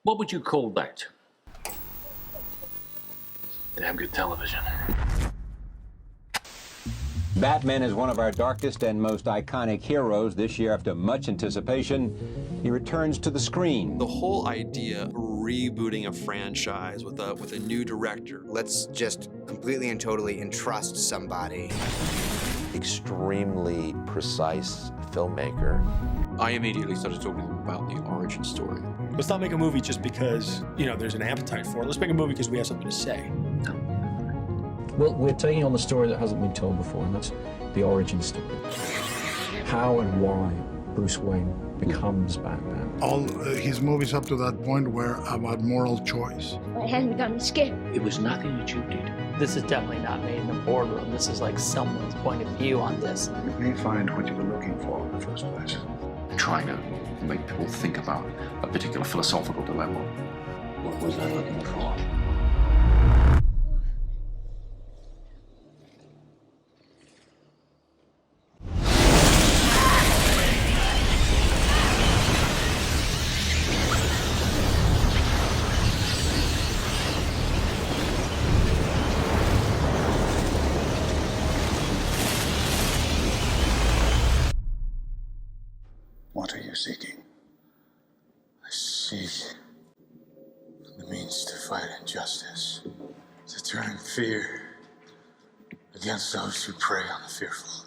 What would you call that? Damn good television. Batman is one of our darkest and most iconic heroes. This year, after much anticipation, he returns to the screen. The whole idea of rebooting a franchise with a new director. Let's just completely and totally entrust somebody. Extremely precise filmmaker. I immediately started talking to them about the origin story. Let's not make a movie just because, there's an appetite for it. Let's make a movie because we have something to say. Well, we're taking on the story that hasn't been told before, and that's the origin story. How and why Bruce Wayne becomes Batman. All his movies up to that point were about moral choice. My hand got me scared. It was nothing that you did. This is definitely not made in the boardroom. This is like someone's point of view on this. You may find what you were looking for in the first place. Trying to make people think about a particular philosophical dilemma. What was I looking for? What are you seeking? I seek the means to fight injustice, to turn fear against those who prey on the fearful.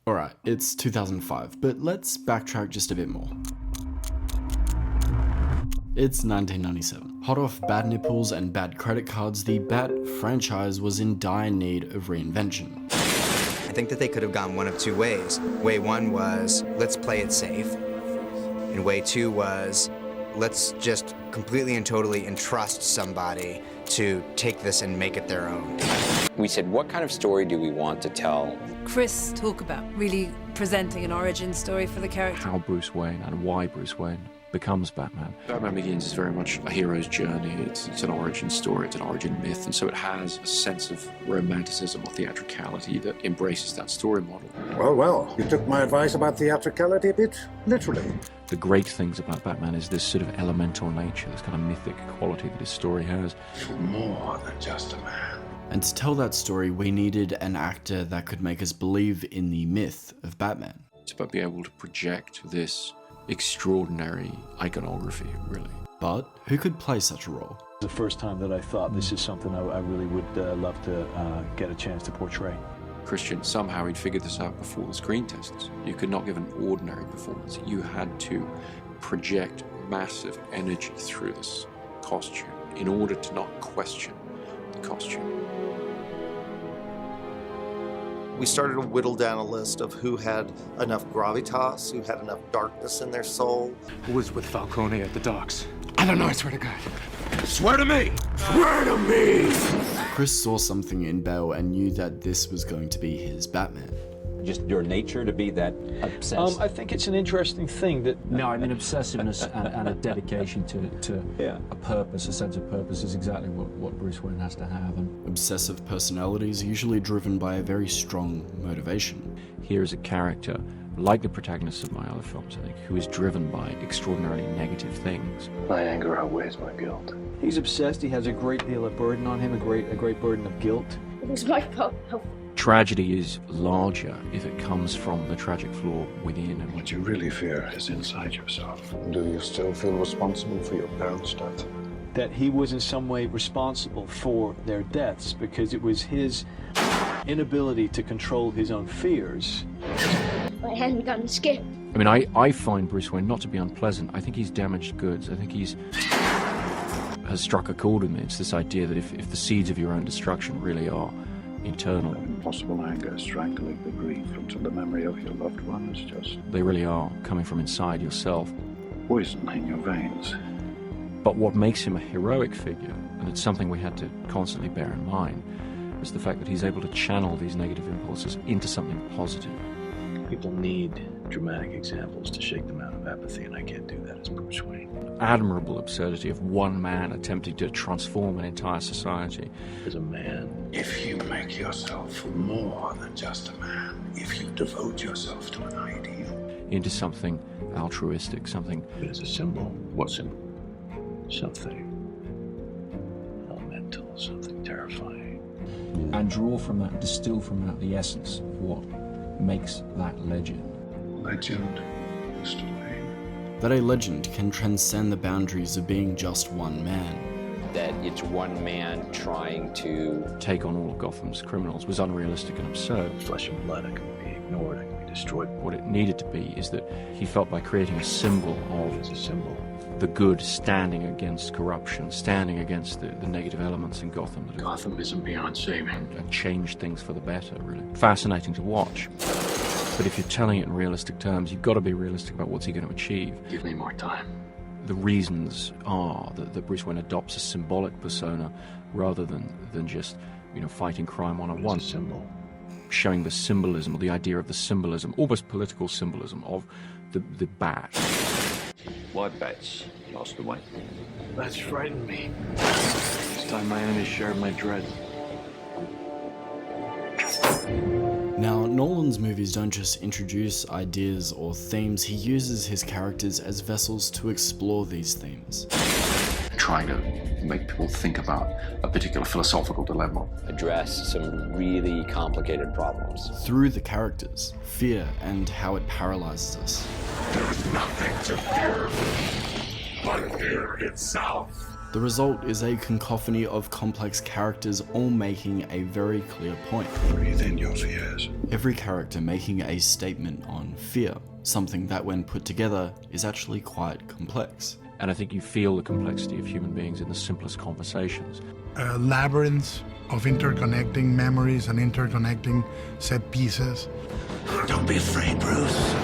Alright, it's 2005, but let's backtrack just a bit more. It's 1997. Hot off bad nipples and bad credit cards, the Bat franchise was in dire need of reinvention. I think that they could have gone one of two ways. Way one was, let's play it safe. And way two was, let's just completely and totally entrust somebody to take this and make it their own. We said, what kind of story do we want to tell? Chris talk about really presenting an origin story for the character. How Bruce Wayne and why Bruce Wayne becomes Batman. Batman Begins is very much a hero's journey. It's an origin story, it's an origin myth, and so it has a sense of romanticism or theatricality that embraces that story model. Well, you took my advice about theatricality a bit literally. The great things about Batman is this sort of elemental nature, this kind of mythic quality that his story has. You're more than just a man. And to tell that story, we needed an actor that could make us believe in the myth of Batman. It's about being able to project this extraordinary iconography, really. But who could play such a role? The first time that I thought this is something I really would love to get a chance to portray. Christian, somehow he'd figured this out before the screen tests. You could not give an ordinary performance. You had to project massive energy through this costume in order to not question the costume. We started to whittle down a list of who had enough gravitas, who had enough darkness in their soul. Who was with Falcone at the docks? I don't know, I swear to God. Swear to me! Swear to me! Chris saw something in Bale and knew that this was going to be his Batman. Just your nature to be that obsessed? I think it's an interesting thing that... No, I mean obsessiveness and a dedication to a purpose, a sense of purpose is exactly what Bruce Wayne has to have. And obsessive personalities are usually driven by a very strong motivation. Here is a character, like the protagonists of my other films, I think, who is driven by extraordinarily negative things. My anger outweighs my guilt. He's obsessed, he has a great deal of burden on him, a great burden of guilt. It was my fault. Tragedy is larger if it comes from the tragic flaw within. And what you really fear is inside yourself. Do you still feel responsible for your parents' death? That he was in some way responsible for their deaths because it was his inability to control his own fears. My hand got me scared. I mean, I find Bruce Wayne not to be unpleasant. I think he's damaged goods. I think has struck a chord with me. It's this idea that if the seeds of your own destruction really are internal. Impossible anger strangling the grief until the memory of your loved one is just... They really are coming from inside yourself. Poison in your veins. But what makes him a heroic figure, and it's something we had to constantly bear in mind, is the fact that he's able to channel these negative impulses into something positive. People need dramatic examples to shake them out of apathy, and I can't do that as Bruce Wayne. Admirable absurdity of one man attempting to transform an entire society. As a man, if you make yourself more than just a man, if you devote yourself to an ideal, into something altruistic, something... It is a symbol. What symbol? Something elemental, something terrifying. And draw from that, distill from that the essence of what makes that legend. Legend, Mr. Wayne. That a legend can transcend the boundaries of being just one man. That it's one man trying to take on all of Gotham's criminals was unrealistic and absurd. Flesh and blood, it can be ignored, it can be destroyed. What it needed to be is that he felt by creating a symbol of the good standing against corruption, standing against the negative elements in Gotham. That Gotham isn't beyond saving. And changed things for the better, really. Fascinating to watch. But if you're telling it in realistic terms, you've got to be realistic about what's he going to achieve. Give me more time. The reasons are that Bruce Wayne adopts a symbolic persona rather than just, fighting crime one-on-one. Symbol. Showing the symbolism, or the idea of the symbolism, almost political symbolism of the bat. What bats, Master Wayne? Bats frighten me. This time my enemies shared my dread. Now, Nolan's movies don't just introduce ideas or themes, he uses his characters as vessels to explore these themes. Trying to make people think about a particular philosophical dilemma. address some really complicated problems. Through the characters, fear and how it paralyzes us. There's nothing to fear but fear itself. The result is a cacophony of complex characters all making a very clear point. Breathe in your fears. Every character making a statement on fear, something that when put together is actually quite complex. And I think you feel the complexity of human beings in the simplest conversations. Labyrinths of interconnecting memories and interconnecting set pieces. Don't be afraid, Bruce.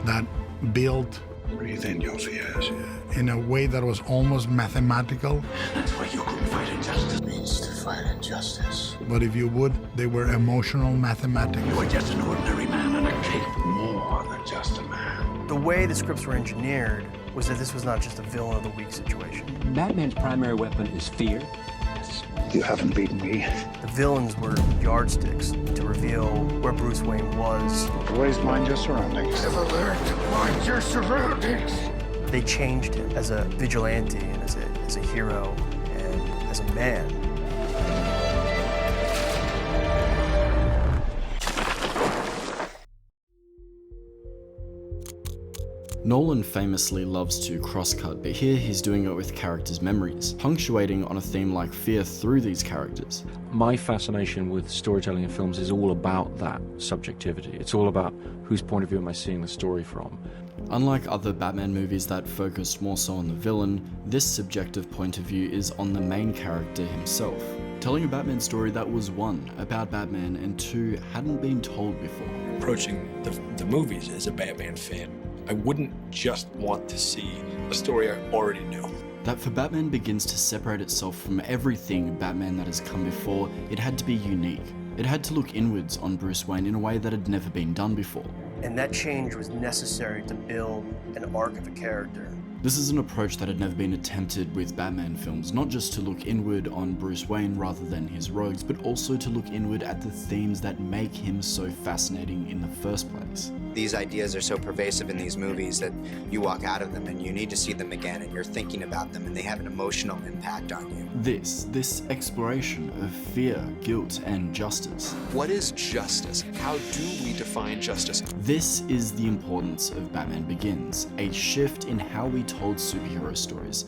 That built Breathe in your fears. in a way that was almost mathematical. That's why you couldn't fight injustice. It means to fight injustice. But if you would, they were emotional, mathematical. You were just an ordinary man and a kid. More than just a man. The way the scripts were engineered was that this was not just a villain of the week situation. Batman's primary weapon is fear. You haven't beaten me. The villains were yardsticks to reveal where Bruce Wayne was. Always mind your surroundings. Never learn to mind your surroundings. They changed him as a vigilante and as a hero and as a man. Nolan famously loves to crosscut, but here he's doing it with characters' memories, punctuating on a theme like fear through these characters. My fascination with storytelling in films is all about that subjectivity. It's all about whose point of view am I seeing the story from. Unlike other Batman movies that focused more so on the villain, this subjective point of view is on the main character himself, telling a Batman story that was one, about Batman, and two, hadn't been told before. Approaching the movies as a Batman fan, I wouldn't just want to see a story I already knew. That for Batman Begins to separate itself from everything Batman that has come before, it had to be unique. It had to look inwards on Bruce Wayne in a way that had never been done before. And that change was necessary to build an arc of a character. This is an approach that had never been attempted with Batman films, not just to look inward on Bruce Wayne rather than his rogues, but also to look inward at the themes that make him so fascinating in the first place. These ideas are so pervasive in these movies that you walk out of them and you need to see them again and you're thinking about them and they have an emotional impact on you. This exploration of fear, guilt, and justice. What is justice? How do we define justice? This is the importance of Batman Begins, a shift in how we told superhero stories.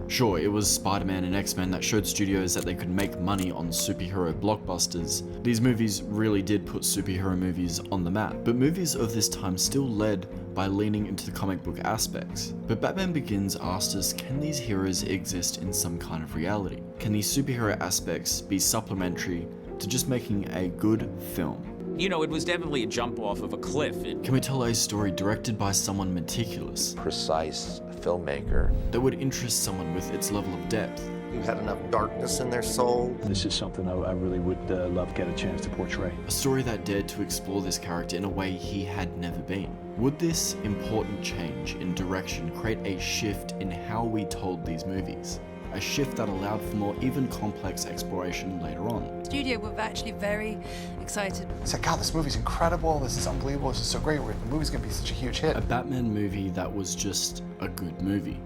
Sure, it was Spider-Man and X-Men that showed studios that they could make money on superhero blockbusters. These movies really did put superhero movies on the map, but movies of this time still led by leaning into the comic book aspects. But Batman Begins asked us, can these heroes exist in some kind of reality? Can these superhero aspects be supplementary to just making a good film? You know, it was definitely a jump off of a cliff. Can we tell a story directed by someone meticulous, precise filmmaker that would interest someone with its level of depth? Who had enough darkness in their soul. This is something I really would love to get a chance to portray. A story that dared to explore this character in a way he had never been. Would this important change in direction create a shift in how we told these movies? A shift that allowed for more even complex exploration later on. Studio were actually very excited. It's like, God, this movie's incredible, this is unbelievable, this is so great, the movie's gonna be such a huge hit. A Batman movie that was just a good movie.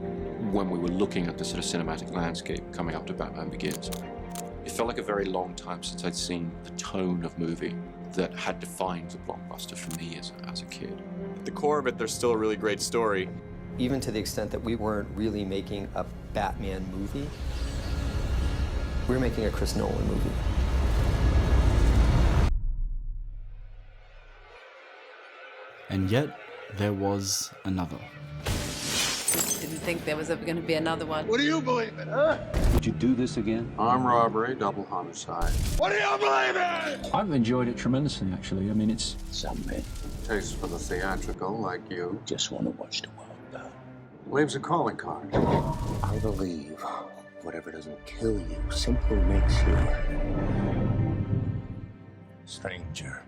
when we were looking at the sort of cinematic landscape coming up to Batman Begins. It felt like a very long time since I'd seen the tone of movie that had defined the blockbuster for me as a kid. At the core of it, there's still a really great story. Even to the extent that we weren't really making a Batman movie, we were making a Chris Nolan movie. And yet, there was another. Didn't think there was ever going to be another one. What do you believe in, huh? Would you do this again? Armed robbery, double homicide. What do you believe in? I've enjoyed it tremendously, actually. I mean, it's... Some men. Taste for the theatrical, like you. Just want to watch the world burn. Leaves a calling card. I believe whatever doesn't kill you simply makes you stranger.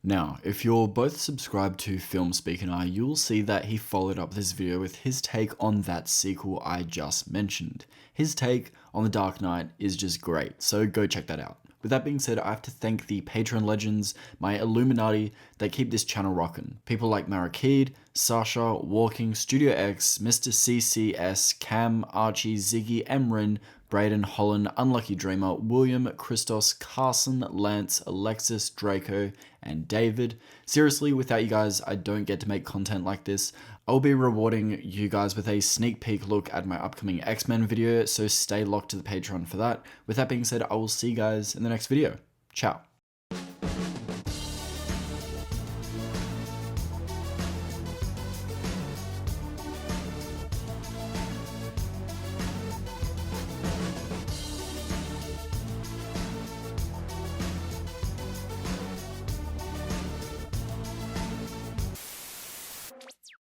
Now, if you're both subscribed to FilmSpeak and I, you'll see that he followed up this video with his take on that sequel I just mentioned. His take on The Dark Knight is just great, so go check that out. With that being said, I have to thank the Patreon legends, my Illuminati, that keep this channel rocking. People like Marakid, Sasha, Walking, Studio X, Mr. CCS, Cam, Archie, Ziggy, Emrin, Braden, Holland, Unlucky Dreamer, William, Christos, Carson, Lance, Alexis, Draco, and David. Seriously, without you guys, I don't get to make content like this. I'll be rewarding you guys with a sneak peek look at my upcoming X-Men video, so stay locked to the Patreon for that. With that being said, I will see you guys in the next video. Ciao.